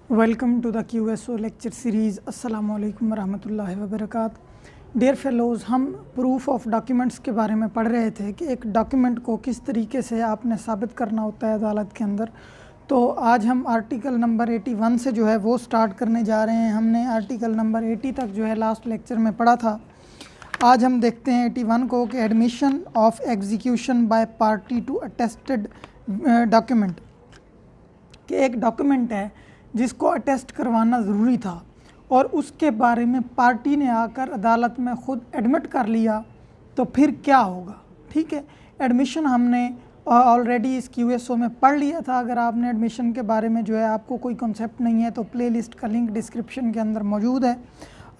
Welcome to the QSO lecture series. अस्सलाम वालेकुम रहमतुल्लाहि व बरकात। डियर फेलोज़, हम प्रूफ ऑफ डॉक्यूमेंट्स के बारे में पढ़ रहे थे कि एक डॉक्यूमेंट को किस तरीके से आपने साबित करना होता है अदालत के अंदर। तो आज हम आर्टिकल नंबर 81 से जो है वो स्टार्ट करने जा रहे हैं। हमने आर्टिकल नंबर 80 तक जो है लास्ट लेक्चर में पढ़ा था। आज हम देखते हैं 81 को कि admission of execution by party to attested document, कि एक डॉक्यूमेंट है जिसको अटेस्ट करवाना ज़रूरी था और उसके बारे में पार्टी ने आकर अदालत में ख़ुद एडमिट कर लिया, तो फिर क्या होगा। ठीक है, एडमिशन हमने ऑलरेडी इस QSO में पढ़ लिया था। अगर आपने एडमिशन के बारे में जो है आपको कोई कॉन्सेप्ट नहीं है तो प्लेलिस्ट का लिंक डिस्क्रिप्शन के अंदर मौजूद है,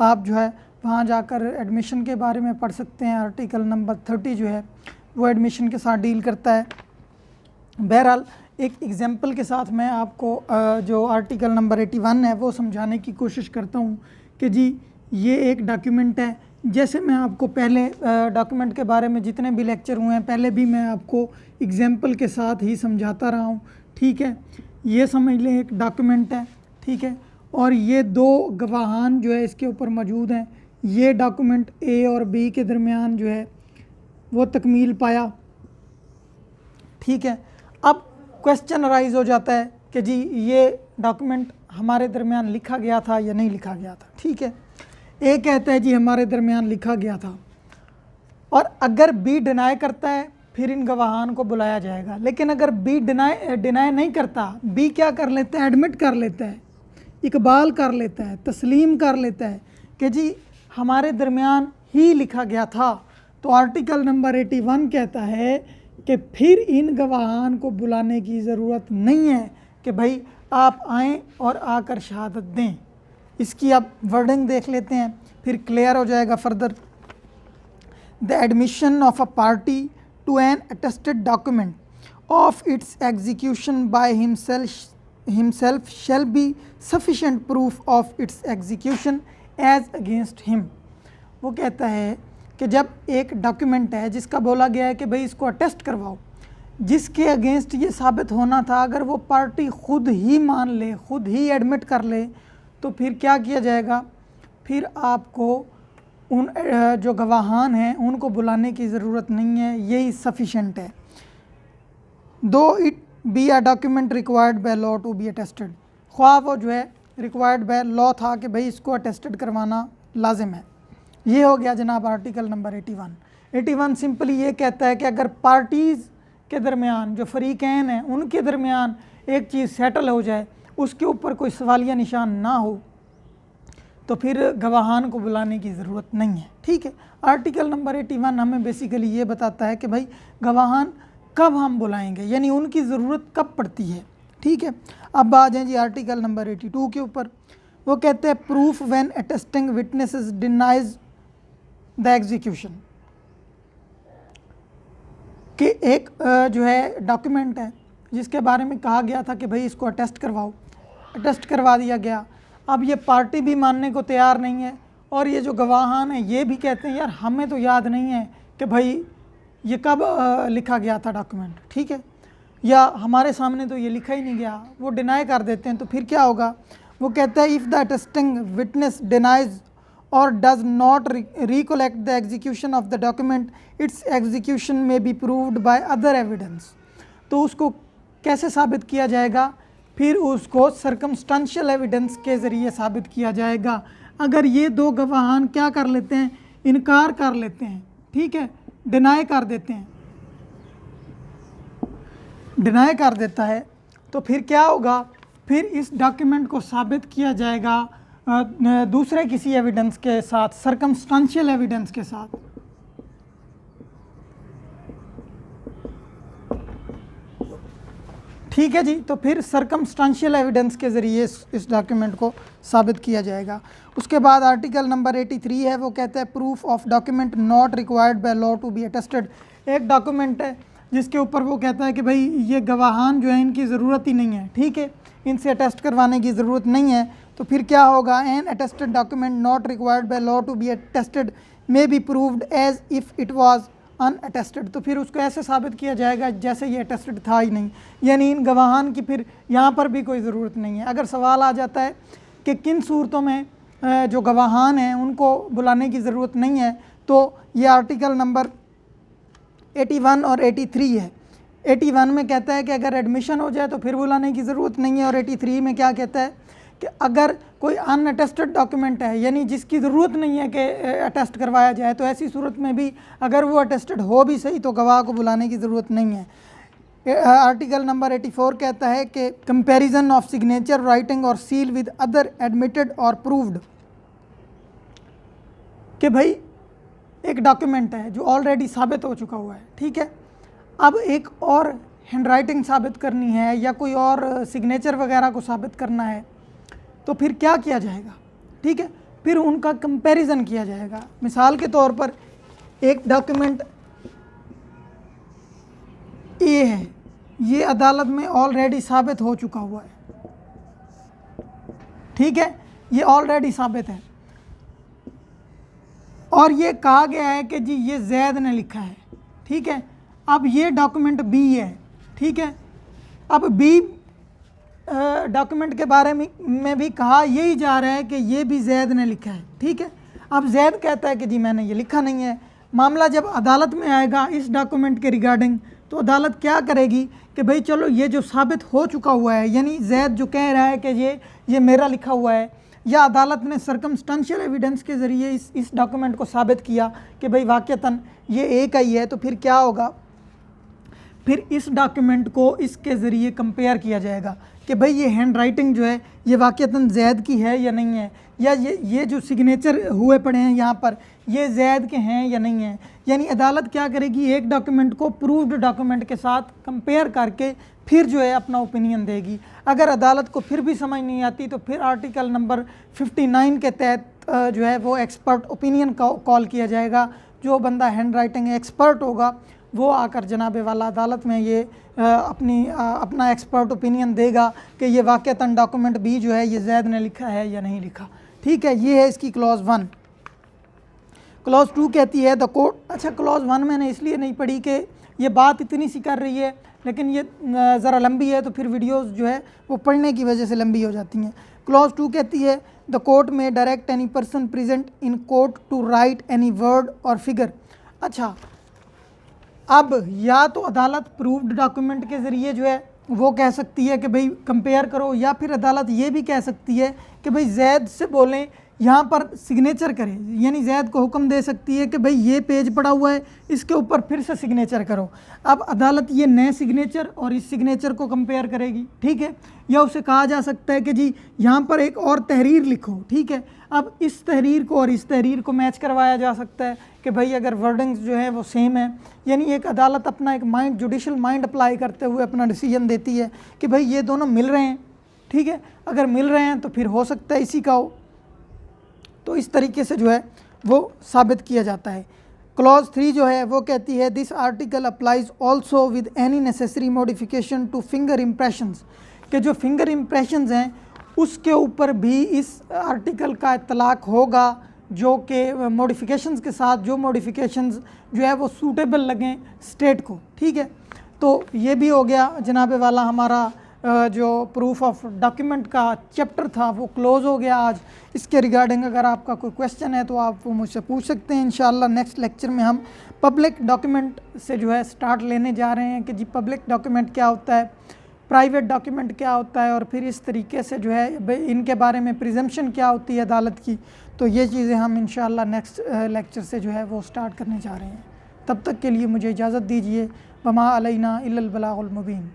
आप जो है वहाँ जाकर एडमिशन के बारे में पढ़ सकते हैं। आर्टिकल नंबर 30 जो है वो एडमिशन के साथ डील करता है। बहरहाल एक एग्ज़ाम्पल के साथ मैं आपको जो आर्टिकल नंबर 81 है वो समझाने की कोशिश करता हूँ कि जी ये एक डॉक्यूमेंट है। जैसे मैं आपको पहले डॉक्यूमेंट के बारे में जितने भी लेक्चर हुए हैं पहले भी मैं आपको एग्ज़ाम्पल के साथ ही समझाता रहा हूँ। ठीक है, ये समझ लें एक डॉक्यूमेंट है, ठीक है, और ये दो गवाहान जो है इसके ऊपर मौजूद हैं। ये डॉक्यूमेंट A और B के दरमियान जो है वो तकमील पाया। ठीक है, अब क्वेश्चन अराइज हो जाता है कि जी ये डॉक्यूमेंट हमारे दरमियान लिखा गया था या नहीं लिखा गया था। ठीक है, ए कहता है जी हमारे दरमियान लिखा गया था, और अगर बी डिनाई करता है फिर इन गवाहान को बुलाया जाएगा। लेकिन अगर बी डिनाई नहीं करता, बी क्या कर लेता है, एडमिट कर लेता है, इकबाल कर लेता है, तस्लीम कर लेता है कि जी हमारे दरमियान ही लिखा गया था, तो आर्टिकल नंबर 81 कहता है कि फिर इन गवाहान को बुलाने की ज़रूरत नहीं है कि भाई आप आएँ और आकर शहादत दें। इसकी अब वर्डिंग देख लेते हैं, फिर क्लियर हो जाएगा further. The admission of a party to an attested document of its execution by himself shall be sufficient proof of its execution as against him. वो कहता है कि जब एक डॉक्यूमेंट है जिसका बोला गया है कि भाई इसको अटेस्ट करवाओ, जिसके अगेंस्ट ये साबित होना था, अगर वो पार्टी ख़ुद ही मान ले, ख़ुद ही एडमिट कर ले, तो फिर क्या किया जाएगा, फिर आपको उन जो गवाहान हैं उनको बुलाने की ज़रूरत नहीं है, यही सफिशेंट है। Though it be a document required by law to be attested, ख्वाह वो जो है रिक्वायर्ड बाय लॉ था कि भाई इसको अटेस्टेड करवाना लाजिम है। ये हो गया जनाब आर्टिकल नंबर 81 सिंपली ये कहता है कि अगर पार्टीज़ के दरमियान जो फरीकैन हैं उनके दरमियान एक चीज़ सेटल हो जाए, उसके ऊपर कोई सवालिया निशान ना हो, तो फिर गवाहान को बुलाने की ज़रूरत नहीं है। ठीक है, आर्टिकल नंबर 81 हमें बेसिकली ये बताता है कि भाई गवाहान कब हम बुलाएंगे, यानी उनकी ज़रूरत कब पड़ती है। ठीक है, अब आ जाए जी आर्टिकल नंबर 82 के ऊपर। वो कहते हैं proof when attesting witnesses denies the execution, कि एक जो है डॉक्यूमेंट है जिसके बारे में कहा गया था कि भाई इसको अटेस्ट करवाओ, अटेस्ट करवा दिया गया। अब ये पार्टी भी मानने को तैयार नहीं है और ये जो गवाहान हैं ये भी कहते हैं यार हमें तो याद नहीं है कि भाई ये कब लिखा गया था डॉक्यूमेंट, ठीक है, या हमारे सामने तो ये लिखा ही नहीं गया, वो डिनाई कर देते हैं। तो फिर क्या होगा, वो कहता है if the attesting witness denies or does not recollect the execution of the document, its execution may be proved by other evidence। तो उसको कैसे साबित किया जाएगा, फिर उसको सर्कमस्टेंशियल एविडेंस के ज़रिए साबित किया जाएगा। अगर ये दो गवाहान क्या कर लेते हैं, इनकार कर लेते हैं, ठीक है, डिनाई कर देते हैं, डिनाई कर देता है, तो फिर क्या होगा, फिर इस डॉक्यूमेंट को साबित किया जाएगा दूसरे किसी एविडेंस के साथ, सर्कमस्टेंशियल एविडेंस के साथ। ठीक है जी, तो फिर सर्कमस्टेंशियल एविडेंस के ज़रिए इस डॉक्यूमेंट को साबित किया जाएगा। उसके बाद आर्टिकल नंबर 83 है, वो कहता है proof of document not required by law to be attested. एक डॉक्यूमेंट है जिसके ऊपर वो कहता है कि भाई ये गवाहान जो है इनकी ज़रूरत ही नहीं है, ठीक है, इनसे अटेस्ट करवाने की ज़रूरत नहीं है, तो फिर क्या होगा, an attested document not required by law to be attested may be proved as if it was unattested, तो फिर उसको ऐसे साबित किया जाएगा जैसे ये अटेस्टेड था ही नहीं, यानी इन गवाहान की फिर यहाँ पर भी कोई ज़रूरत नहीं है। अगर सवाल आ जाता है कि किन सूरतों में जो गवाहान हैं उनको बुलाने की ज़रूरत नहीं है, तो ये आर्टिकल नंबर 81 और 83 है। 81 में कहता है कि अगर एडमिशन हो जाए तो फिर बुलाने की ज़रूरत नहीं है, और 83 में क्या कहता है कि अगर कोई अनअटेस्टेड डॉक्यूमेंट है, यानी जिसकी ज़रूरत नहीं है कि अटेस्ट करवाया जाए, तो ऐसी सूरत में भी अगर वो अटेस्टेड हो भी सही तो गवाह को बुलाने की ज़रूरत नहीं है। आर्टिकल नंबर 84 कहता है कि कंपैरिजन ऑफ सिग्नेचर, राइटिंग और सील विद अदर एडमिटेड और प्रूव्ड, कि भाई एक डॉक्यूमेंट है जो ऑलरेडी साबित हो चुका हुआ है, ठीक है, अब एक और हैंडराइटिंग साबित करनी है या कोई और सिग्नेचर वगैरह को साबित करना है, तो फिर क्या किया जाएगा, ठीक है, फिर उनका कंपैरिजन किया जाएगा। मिसाल के तौर पर एक डॉक्यूमेंट ए है, ये अदालत में ऑलरेडी साबित हो चुका हुआ है, ठीक है, ये ऑलरेडी साबित है, और ये कहा गया है कि जी ये जैद ने लिखा है, ठीक है। अब ये डॉक्यूमेंट बी है, ठीक है, अब बी डॉक्यूमेंट के बारे में भी कहा यही जा रहा है कि ये भी जैद ने लिखा है, ठीक है। अब जैद कहता है कि जी मैंने ये लिखा नहीं है। मामला जब अदालत में आएगा इस डॉक्यूमेंट के रिगार्डिंग, तो अदालत क्या करेगी कि भाई चलो ये जो साबित हो चुका हुआ है, यानी जैद जो कह रहा है कि ये मेरा लिखा हुआ है, या अदालत ने सर्कमस्टेंशियल एविडेंस के ज़रिए इस डॉक्यूमेंट को साबित किया कि भाई वाक़तन ये एक ही है, तो फिर क्या होगा, फिर इस डॉक्यूमेंट को इसके ज़रिए कंपेयर किया जाएगा कि भाई ये हैंड राइटिंग जो है ये वाक़तन जैद की है या नहीं है, या ये जो सिग्नेचर हुए पड़े हैं यहाँ पर ये जैद के हैं या नहीं हैं। यानी अदालत क्या करेगी, एक डॉक्यूमेंट को प्रूव्ड डॉक्यूमेंट के साथ कंपेयर करके फिर जो है अपना ओपिनियन देगी। अगर अदालत को फिर भी समझ नहीं आती तो फिर आर्टिकल नंबर 59 के तहत जो है वो एक्सपर्ट ओपिनियन का कॉल किया जाएगा। जो बंदा हैंड राइटिंग एक्सपर्ट होगा वो आकर जनाब वाला अदालत में ये अपना एक्सपर्ट ओपिनियन देगा कि ये वाक़तन डॉक्यूमेंट बी जो है ये जैद ने लिखा है या नहीं लिखा, ठीक है। ये है इसकी क्लॉज 1। क्लॉज 2 कहती है द कोर्ट, अच्छा क्लॉज 1 मैंने इसलिए नहीं पढ़ी कि ये बात इतनी सी कर रही है, लेकिन ये ज़रा लंबी है तो फिर वीडियोस जो है वो पढ़ने की वजह से लंबी हो जाती हैं। क्लॉज 2 कहती है द कोर्ट में direct any person present in court to write any word और फिगर। अच्छा, अब या तो अदालत प्रूव्ड डॉक्यूमेंट के ज़रिए जो है वो कह सकती है कि भाई कंपेयर करो, या फिर अदालत ये भी कह सकती है कि भाई जैद से बोलें यहाँ पर सिग्नेचर करें, यानी जैद को हुक्म दे सकती है कि भाई ये पेज पड़ा हुआ है इसके ऊपर फिर से सिग्नेचर करो। अब अदालत ये नए सिग्नेचर और इस सिग्नेचर को कंपेयर करेगी, ठीक है। या उसे कहा जा सकता है कि जी यहाँ पर एक और तहरीर लिखो, ठीक है। अब इस तहरीर को और इस तहरीर को मैच करवाया जा सकता है कि भाई अगर वर्डिंग्स जो है वो सेम है, यानी एक अदालत अपना एक माइंड जुडिशल माइंड अप्लाई करते हुए अपना डिसीजन देती है कि भाई ये दोनों मिल रहे हैं, ठीक है। अगर मिल रहे हैं तो फिर हो सकता है इसी का हो, तो इस तरीके से जो है वो साबित किया जाता है। क्लॉज 3 जो है वो कहती है this article applies also with any necessary modification two finger impressions, कि जो फिंगर इम्प्रेशंस हैं उसके ऊपर भी इस आर्टिकल का इतलाक होगा, जो कि मॉडिफिकेशंस के साथ जो मॉडिफिकेशंस जो है वो सूटेबल लगें स्टेट को, ठीक है। तो ये भी हो गया जनाब वाला हमारा जो प्रूफ ऑफ डॉक्यूमेंट का चैप्टर था वो क्लोज़ हो गया आज। इसके रिगार्डिंग अगर आपका कोई क्वेश्चन है तो आप वो मुझसे पूछ सकते हैं। इंशाल्लाह नेक्स्ट लेक्चर में हम पब्लिक डॉक्यूमेंट से जो है स्टार्ट लेने जा रहे हैं कि जी पब्लिक डॉक्यूमेंट क्या होता है, प्राइवेट डॉक्यूमेंट क्या होता है, और फिर इस तरीके से जो है इनके बारे में प्रिजम्पशन क्या होती है अदालत की। तो ये चीज़ें हम इंशाल्लाह नेक्स्ट लेक्चर से जो है वो स्टार्ट करने जा रहे हैं। तब तक के लिए मुझे इजाज़त दीजिए। वमा अलैना इल्लल बलागुल मुबीन।